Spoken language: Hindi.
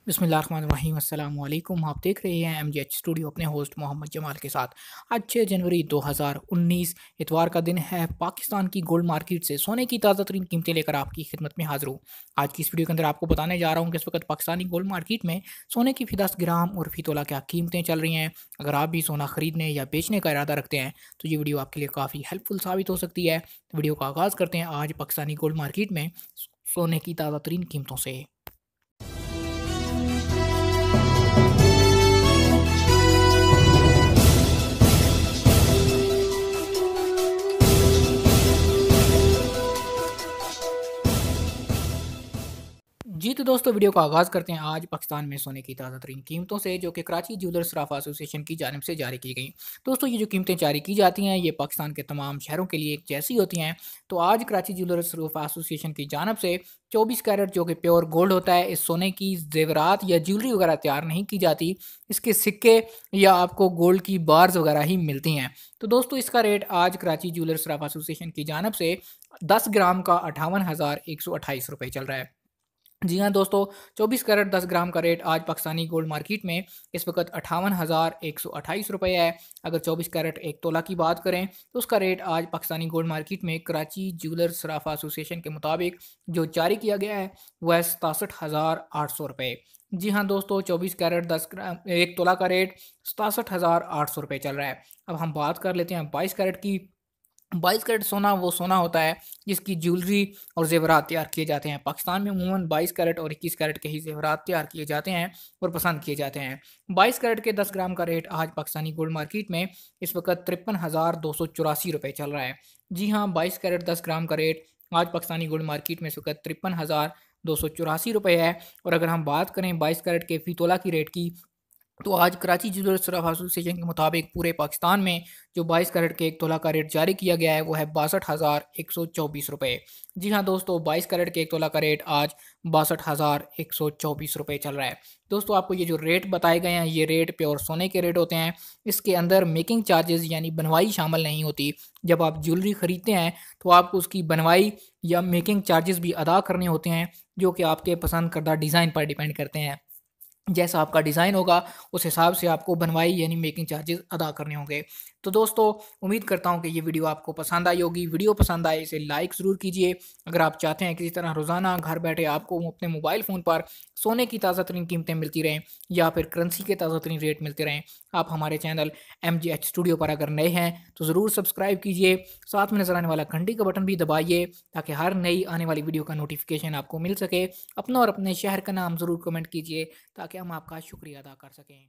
बिस्मिल्लाहिर्रहमानिर्रहीम अस्सलाम वालेकुम। आप देख रहे हैं एमजीएच स्टूडियो अपने होस्ट मोहम्मद जमाल के साथ। आज 6 जनवरी 2019 इतवार का दिन है। पाकिस्तान की गोल्ड मार्केट से सोने की ताज़ा तरीन कीमतें लेकर आपकी खिदमत में हाजिर हूँ। आज की इस वीडियो के अंदर आपको बताने जा रहा हूँ कि इस वक्त पाकिस्तानी गोल्ड मार्केट में सोने की फी 10 ग्राम और फी तोला क्या कीमतें चल रही हैं। अगर आप भी सोना खरीदने या बेचने का इरादा रखते हैं तो ये वीडियो आपके लिए काफ़ी हेल्पफुल साबित हो सकती है। तो वीडियो का आगाज़ करते हैं आज पाकिस्तानी गोल्ड मार्केट में सोने की ताज़ा तरीन कीमतों से। जी तो दोस्तों वीडियो का आगाज़ करते हैं आज पाकिस्तान में सोने की ताज़ा तरीन कीमतों से, जो कि कराची ज्वेलर्स सराफा एसोसिएशन की जानिब से जारी की गई। दोस्तों ये जो कीमतें जारी की जाती हैं ये पाकिस्तान के तमाम शहरों के लिए एक जैसी होती हैं। तो आज कराची ज्वेलर्स सराफा एसोसिएशन की जानिब से 24 कैरेट जो कि प्योर गोल्ड होता है, इस सोने की जेवरात या ज्वेलरी वगैरह तैयार नहीं की जाती। इसके सिक्के या आपको गोल्ड की बार्स वगैरह ही मिलती हैं। तो दोस्तों इसका रेट आज कराची ज्वेलर्स सराफा एसोसिएशन की जानिब से 10 ग्राम का 58,128 रुपये चल रहा है। जी हाँ दोस्तों, 24 कैरेट 10 ग्राम का रेट आज पाकिस्तानी गोल्ड मार्केट में इस वक्त 58,128 रुपये है। अगर 24 कैरेट एक तोला की बात करें तो उसका रेट आज पाकिस्तानी गोल्ड मार्केट में कराची ज्वेलर्स सराफा एसोसिएशन के मुताबिक जो जारी किया गया है वह है 67,800 रुपये। जी हाँ दोस्तों, 24 कैरेट 10 ग्राम एक तोला का रेट 67,800 रुपये चल रहा है। अब हम बात कर लेते हैं 22 कैरेट की। 22 कैरेट सोना वो सोना होता है जिसकी ज्वेलरी और ज़ेवरात तैयार किए जाते हैं। पाकिस्तान में अमूमन 22 कैरेट और 21 कैरेट के ही ज़ेवरात तैयार किए जाते हैं और पसंद किए जाते हैं। 22 कैरेट के 10 ग्राम का रेट आज पाकिस्तानी गोल्ड मार्केट में इस वक्त 53,284 रुपये चल रहा है। जी हाँ, 22 कैरेट 10 ग्राम का रेट आज पाकिस्तानी गोल्ड मार्केट में इस वक्त 53,284 रुपये है। और अगर हम बात करें 22 कैरेट के फ़ी तोला की रेट की, तो आज कराची ज्वेलर्स सराफ एसोसिएशन के मुताबिक पूरे पाकिस्तान में जो 22 कैरेट के एक तोला का रेट जारी किया गया है वो है 62,124 रुपये। जी हाँ दोस्तों, 22 कैरेट के एक तोला का रेट आज 62,124 रुपये चल रहा है। दोस्तों आपको ये जो रेट बताए गए हैं ये रेट प्योर सोने के रेट होते हैं। इसके अंदर मेकिंग चार्जेस यानी बनवाई शामिल नहीं होती। जब आप ज्वेलरी ख़रीदते हैं तो आपको उसकी बनवाई या मेकिंग चार्जेस भी अदा करने होते हैं, जो कि आपके पसंद करदा डिज़ाइन पर डिपेंड करते हैं। जैसा आपका डिज़ाइन होगा उस हिसाब से आपको बनवाई यानी मेकिंग चार्जेस अदा करने होंगे। तो दोस्तों उम्मीद करता हूँ कि ये वीडियो आपको पसंद आई होगी। वीडियो पसंद आए इसे लाइक ज़रूर कीजिए। अगर आप चाहते हैं किसी तरह रोज़ाना घर बैठे आपको अपने मोबाइल फ़ोन पर सोने की ताज़ा तरीन कीमतें मिलती रहें या फिर करेंसी के ताज़ा तरीन रेट मिलते रहें, आप हमारे चैनल MGH स्टूडियो पर अगर नए हैं तो ज़रूर सब्सक्राइब कीजिए। साथ में नज़र आने वाला घंटी का बटन भी दबाइए ताकि हर नई आने वाली वीडियो का नोटिफिकेशन आपको मिल सके। अपना और अपने शहर का नाम ज़रूर कमेंट कीजिए ताकि हम आपका शुक्रिया अदा कर सकें।